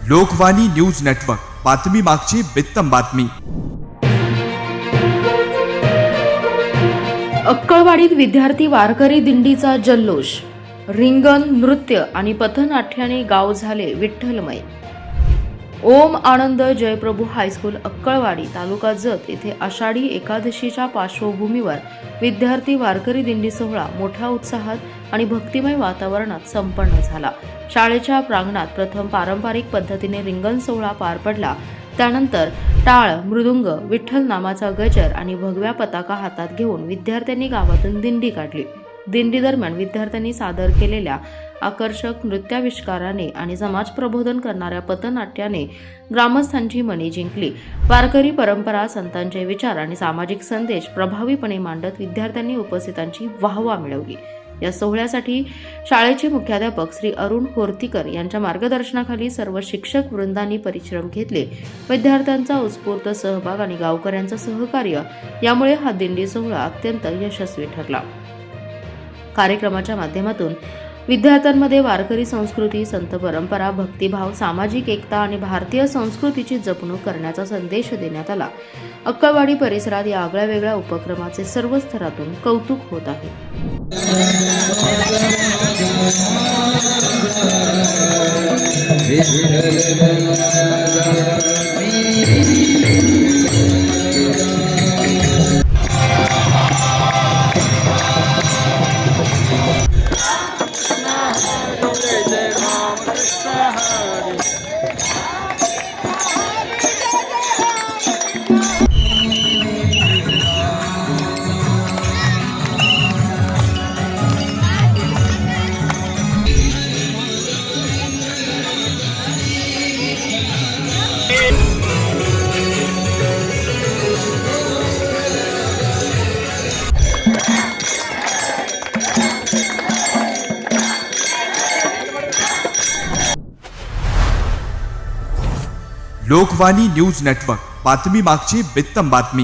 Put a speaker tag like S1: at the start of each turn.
S1: Lokvani news network, बातमी मागची बित्तम बातमी.
S2: अक्कळवाडीत विद्यार्थी वारकरी दिंडीचा जल्लोष. रिंगण, नृत्य आणि पथनाट्याने गाव झाले विठ्ठलमय. ओम आनंद जयप्रभू हायस्कूल अक्कळवाडी, तालुका जत येथे आषाढी एकादशीच्या पार्श्वभूमीवर विद्यार्थी वारकरी दिंडी सोहळा मोठ्या उत्साहात आणि भक्तिमय वातावरणात संपन्न झाला. शाळेच्या प्रांगणात प्रथम पारंपरिक पद्धतीने रिंगण सोहळा पार पडला. त्यानंतर टाळ, मृदुंग, विठ्ठल नामाचा गजर आणि भगव्या पताका हातात घेऊन विद्यार्थ्यांनी गावातून दिंडी काढली. दिंडी दरम्यान विद्यार्थ्यांनी सादर केलेल्या आकर्षक नृत्याविष्काराने आणि समाज प्रबोधन करणाऱ्या पथनाट्याने ग्रामस्थांची मने जिंकली. वारकरी परंपरा, संतांचे विचार आणि सामाजिक संदेश प्रभावीपणे मांडत विद्यार्थ्यांनी उपस्थितांची वाहवा मिळवली. या सोहळ्यासाठी शाळेचे मुख्याध्यापक श्री अरुण होर्तीकर यांच्या मार्गदर्शनाखाली सर्व शिक्षक वृंदांनी परिश्रम घेतले. विद्यार्थ्यांचा उत्स्फूर्त सहभाग आणि गावकऱ्यांचं सहकार्य यामुळे हा दिंडी सोहळा अत्यंत यशस्वी ठरला. कार्यक्रमाच्या माध्यमातून विद्यार्थ्यांमध्ये वारकरी संस्कृती, संत परंपरा, भक्तिभाव, सामाजिक एकता आणि भारतीय संस्कृतीची जपणूक करण्याचा संदेश देण्यात आला. अक्कळवाडी परिसरात या आगळ्यावेगळ्या उपक्रमाचे सर्व स्तरातून कौतुक होत आहे.
S1: लोकवाणी न्यूज नेटवर्क, बातमी मागची बित्तम बातमी.